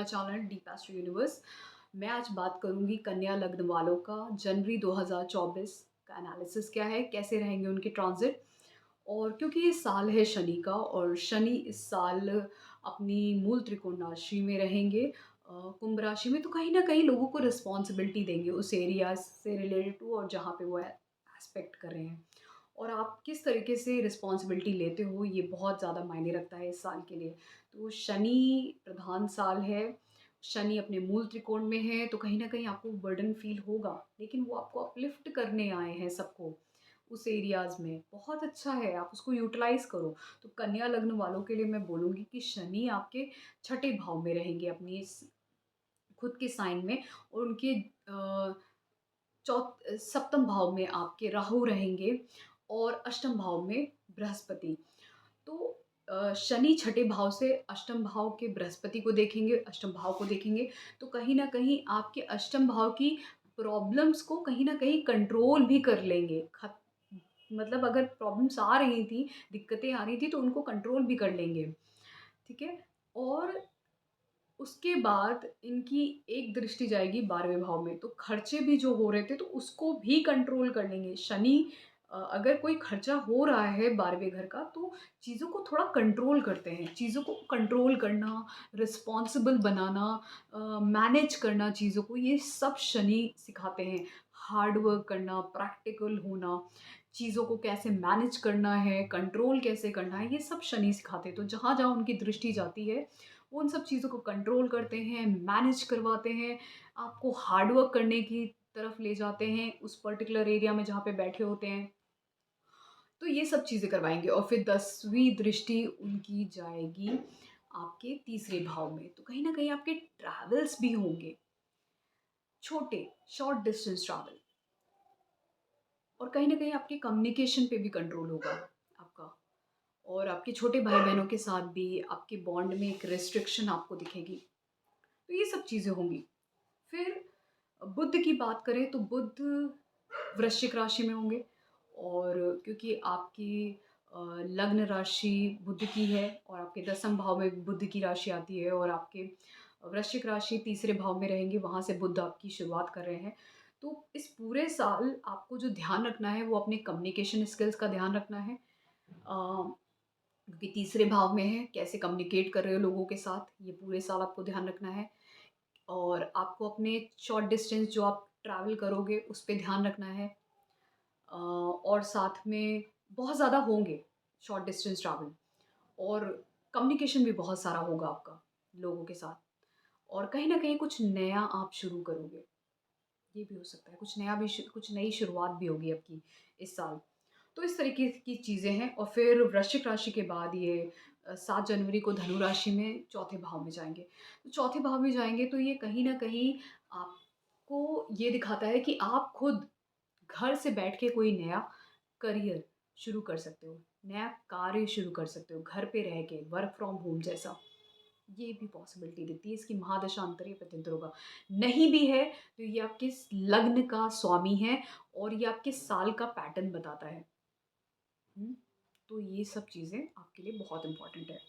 Channel deep astro universe. मैं आज बात करूंगी कन्या लग्न वालों का जनवरी 2024 का एनालिसिस क्या है, कैसे रहेंगे उनके ट्रांजिट। और क्योंकि ये साल है शनि का और शनि इस साल अपनी मूल त्रिकोण राशि में रहेंगे, कुंभ राशि में, तो कहीं ना कहीं लोगों को रिस्पॉन्सिबिलिटी देंगे उस एरिया से रिलेटेड टू और जहाँ पे वो एस्पेक्ट कर रहे हैं। और आप किस तरीके से रिस्पॉन्सिबिलिटी लेते हो ये बहुत ज़्यादा मायने रखता है इस साल के लिए। तो शनि प्रधान साल है, शनि अपने मूल त्रिकोण में है, तो कहीं ना कहीं आपको बर्डन फील होगा, लेकिन वो आपको अपलिफ्ट करने आए हैं सबको उस एरियाज़ में। बहुत अच्छा है, आप उसको यूटिलाइज़ करो। तो कन्या लग्न वालों के लिए मैं बोलूँगी कि शनि आपके छठे भाव में रहेंगे अपनी खुद के साइन में, और उनके सप्तम भाव में आपके राहु रहेंगे और अष्टम भाव में बृहस्पति। तो शनि छठे भाव से अष्टम भाव के बृहस्पति को देखेंगे, अष्टम भाव को देखेंगे, तो कहीं न कहीं आपके अष्टम भाव की प्रॉब्लम्स को कहीं न कहीं कंट्रोल भी कर लेंगे। मतलब अगर प्रॉब्लम्स आ रही थी, दिक्कतें आ रही थी, तो उनको कंट्रोल भी कर लेंगे, ठीक है? और उसके बाद इनकी एक दृष्टि जाएगी 12वें भाव में, तो खर्चे भी जो हो रहे थे तो उसको भी कंट्रोल कर लेंगे। शनि अगर कोई खर्चा हो रहा है 12वें घर का, तो चीज़ों को थोड़ा कंट्रोल करते हैं। चीज़ों को कंट्रोल करना, रिस्पॉन्सिबल बनाना, मैनेज करना चीज़ों को, ये सब शनि सिखाते हैं। हार्ड वर्क करना, प्रैक्टिकल होना, चीज़ों को कैसे मैनेज करना है, कंट्रोल कैसे करना है, ये सब शनि सिखाते हैं। तो जहाँ-जहाँ उनकी दृष्टि जाती है, वो उन सब चीज़ों को कंट्रोल करते हैं, मैनेज करवाते हैं, आपको हार्ड वर्क करने की तरफ ले जाते हैं उस पर्टिकुलर एरिया में जहाँ पे बैठे होते हैं। तो ये सब चीज़ें करवाएँगे और फिर 10वीं दृष्टि उनकी जाएगी आपके तीसरे भाव में। तो कहीं न कहीं आपके ट्रैवल्स भी होंगे, छोटे शॉर्ट डिस्टेंस ट्रैवल, और कहीं न कहीं आपके कम्युनिकेशन पे भी कंट्रोल होगा आपका। और आपके छोटे भाई-बहनों के साथ भी आपके बॉन्ड में एक रिस्ट्रिक्शन आपको दिखेगी। तो ये सब चीज़ें होंगी। फिर बुध की बात करें तो बुध वृश्चिक राशि में होंगे, और क्योंकि आपकी लग्न राशि बुध की है और आपके दसम भाव में बुध की राशि आती है, और आपके वृश्चिक राशि तीसरे भाव में रहेंगे, वहाँ से बुध आपकी शुरुआत कर रहे हैं। तो इस पूरे साल आपको जो ध्यान रखना है वो अपने कम्युनिकेशन स्किल्स का ध्यान रखना है, क्योंकि तीसरे भाव में है, कैसे कम्युनिकेट कर रहे हो लोगों के साथ, ये पूरे साल आपको ध्यान रखना है। और आपको अपने शॉर्ट डिस्टेंस जो आप ट्रैवल करोगे उस पे ध्यान रखना है। और साथ में बहुत ज़्यादा होंगे शॉर्ट डिस्टेंस ट्रैवल, और कम्युनिकेशन भी बहुत सारा होगा आपका लोगों के साथ, और कहीं न कहीं कुछ नया आप शुरू करोगे, ये भी हो सकता है। कुछ नई शुरुआत भी होगी आपकी इस साल। तो इस तरीके की चीज़ें हैं, और फिर वृश्चिक राशि के बाद ये 7 जनवरी को धनु राशि में चौथे भाव में जाएँगे। तो चौथे भाव में जाएँगे तो ये कहीं न कहीं आपको ये दिखाता है कि आप खुद घर से बैठ के कोई नया करियर शुरू कर सकते हो, नया कार्य शुरू कर सकते हो, घर पे रह के वर्क फ्रॉम होम जैसा। ये भी पॉसिबिलिटी दिखती है, इसकी महादशांतरी प्रत्यंतर होगा। नहीं भी है तो ये आपके लग्न का स्वामी है, और ये आपके साल का पैटर्न बताता है। हुँ, तो ये सब चीज़ें आपके लिए बहुत इम्पोर्टेंट है।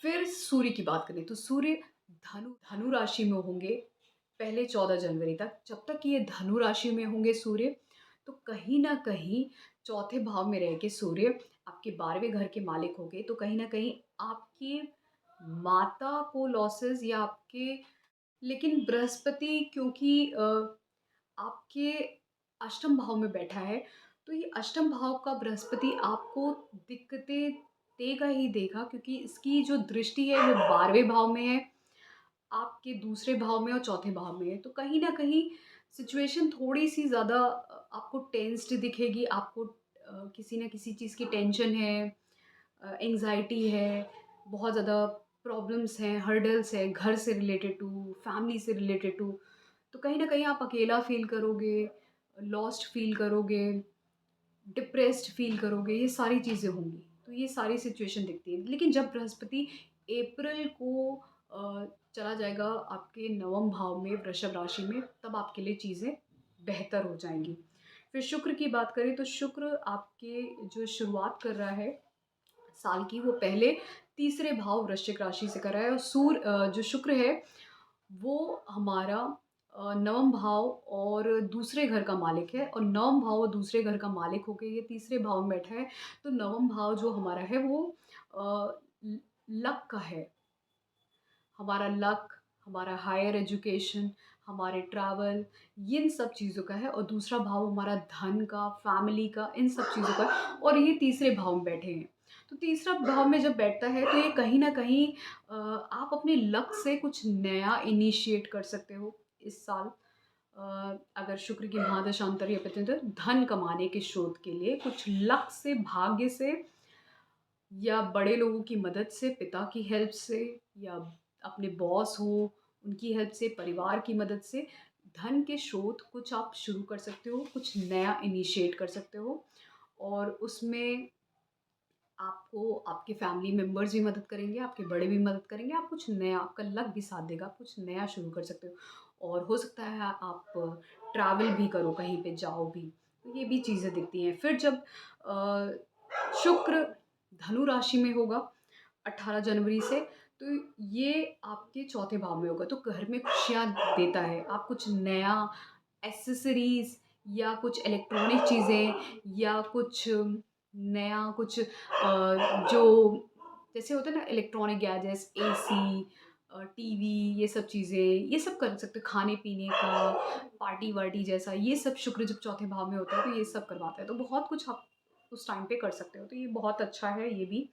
फिर सूर्य की बात करें तो सूर्य धनु धनु राशि में होंगे पहले 14 जनवरी तक। जब तक ये धनु राशि में होंगे सूर्य, तो कहीं न कहीं चौथे भाव में रह के सूर्य आपके 12वें घर के मालिक होंगे, तो कहीं न कहीं आपकी माता को लॉसेस या आपके, लेकिन बृहस्पति क्योंकि आपके अष्टम भाव में बैठा है, तो ये अष्टम भाव का बृहस्पति आपको दिक्कतें देगा ही देगा, क्योंकि इसकी जो दृष्टि है वो 12वें भाव में है, आपके दूसरे भाव में और चौथे भाव में है। तो कहीं न कहीं सिचुएशन थोड़ी-सी ज़्यादा आपको टेंस्ड दिखेगी, आपको किसी न किसी चीज़ की टेंशन है, एंग्ज़ायटी है, बहुत ज़्यादा प्रॉब्लम्स हैं, हर्डल्स हैं, घर से रिलेटेड टू, फैमिली से रिलेटेड टू। तो कहीं न कहीं आप अकेला फ़ील करोगे, लॉस्ट फ़ील करोगे, डिप्रेस्ड फ़ील करोगे, ये सारी चीज़ें होंगी। तो ये सारी सिचुएशन दिखती है। लेकिन जब बृहस्पति अप्रैल को चला जाएगा आपके नवम भाव में वृषभ राशि में, तब आपके लिए चीज़ें बेहतर हो जाएँगी। फिर शुक्र की बात करें तो शुक्र आपके जो शुरुआत कर रहा है साल की, वो पहले तीसरे भाव वृश्चिक राशि से कर रहा है और जो शुक्र है वो हमारा नवम भाव और दूसरे घर का मालिक है, और नवम भाव और दूसरे घर का मालिक होके ये तीसरे भाव में बैठा है। तो नवम भाव जो हमारा है वो अ, ल लक का है। हमारा लक, हमारा हायर एजुकेशन, हमारे ट्रैवल, इन सब चीज़ों का है, और दूसरा भाव हमारा धन का, फैमिली का, इन सब चीज़ों का है, और ये तीसरे भाव में बैठे हैं। तो तीसरा भाव में जब बैठता है तो ये कहीं न कहीं आप अपने लक से कुछ नया इनिशिएट कर सकते हो इस साल। अगर शुक्र की महादशा या तो धन कमाने के स्रोत के लिए कुछ लक से, भाग्य से, या बड़े लोगों की मदद से, पिता की हेल्प से, या अपने बॉस हो उनकी हेल्प से, परिवार की मदद से धन के स्रोत कुछ आप शुरू कर सकते हो, कुछ नया इनिशिएट कर सकते हो, और उसमें आपको आपके फैमिली मेंबर्स भी मदद करेंगे, आपके बड़े भी मदद करेंगे, आप कुछ नया, आपका लक भी साथ देगा, कुछ नया शुरू कर सकते हो, और हो सकता है आप ट्रैवल भी करो, कहीं पे जाओ भी, तो ये भी चीज़ें दिखती हैं। फिर जब शुक्र धनु राशि में होगा 18 जनवरी से, तो ये आपके चौथे भाव में होगा, तो घर में खुशियाँ देता है। आप कुछ नया एक्सेसरीज़ या कुछ इलेक्ट्रॉनिक चीज़ें या कुछ नया कुछ जो जैसे होता है ना इलेक्ट्रॉनिक गैजेट्स, एसी, टीवी, ये सब चीज़ें, ये सब कर सकते हो। खाने-पीने का, पार्टी-वार्टी जैसा, ये सब शुक्र जब चौथे भाव में होता है, तो ये सब करवाता है। तो बहुत कुछ आप उस टाइम पे कर सकते हो, तो ये बहुत अच्छा है ये भी।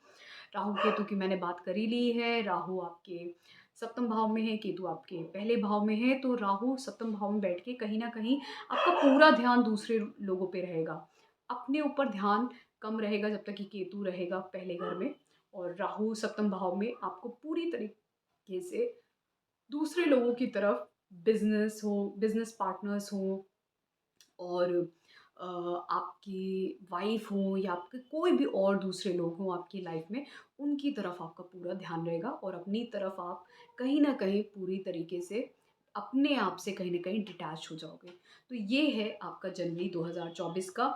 राहु-केतु की मैंने बात कर ही ली है। राहु आपके सप्तम भाव में है, केतु आपके पहले भाव में है, तो राहु सप्तम भाव में बैठ के कहीं न कहीं आपका पूरा ध्यान दूसरे लोगों पे रहेगा। अपने ऊपर ध्यान कम रहेगा जब तक कि केतु रहेगा पहले घर में, और राहु सप्तम भाव में आपको पूरी तरीके से दूसरे लोगों की तरफ, बिज़नेस पार्टनर्स हों, और आपकी वाइफ़ हो या आपके कोई भी और दूसरे लोग हों आपकी लाइफ़ में, उनकी तरफ आपका पूरा ध्यान रहेगा, और अपनी तरफ आप कहीं न कहीं पूरी तरीके से अपने आप से कहीं न कहीं डिटैच हो जाओगे। तो ये है आपका जनवरी 2024 का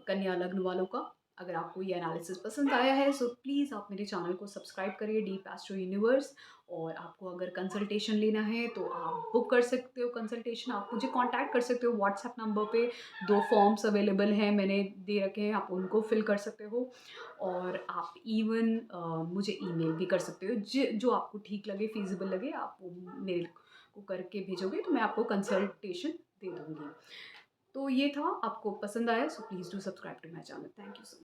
कन्या लग्न वालों का। अगर आपको ये एनालिसिस पसंद आया है सो प्लीज़ आप मेरे चैनल को सब्सक्राइब करिए, डीप एस्ट्रो यूनिवर्स, और आपको अगर कंसल्टेशन लेना है तो आप बुक कर सकते हो कंसल्टेशन। आप मुझे कॉन्टैक्ट कर सकते हो व्हाट्सएप नंबर पे। 2 फॉर्म्स अवेलेबल हैं, मैंने दे रखे हैं, आप उनको फिल कर सकते हो, और आप इवन मुझे ईमेल भी कर सकते हो। जो आपको ठीक लगे, फ़ीज़िबल लगे, आप वो मेल को करके भेजोगे तो मैं आपको कंसल्टेशन दे दूँगी। तो ये था, आपको पसंद आया so please do subscribe to my channel. Thank you so much.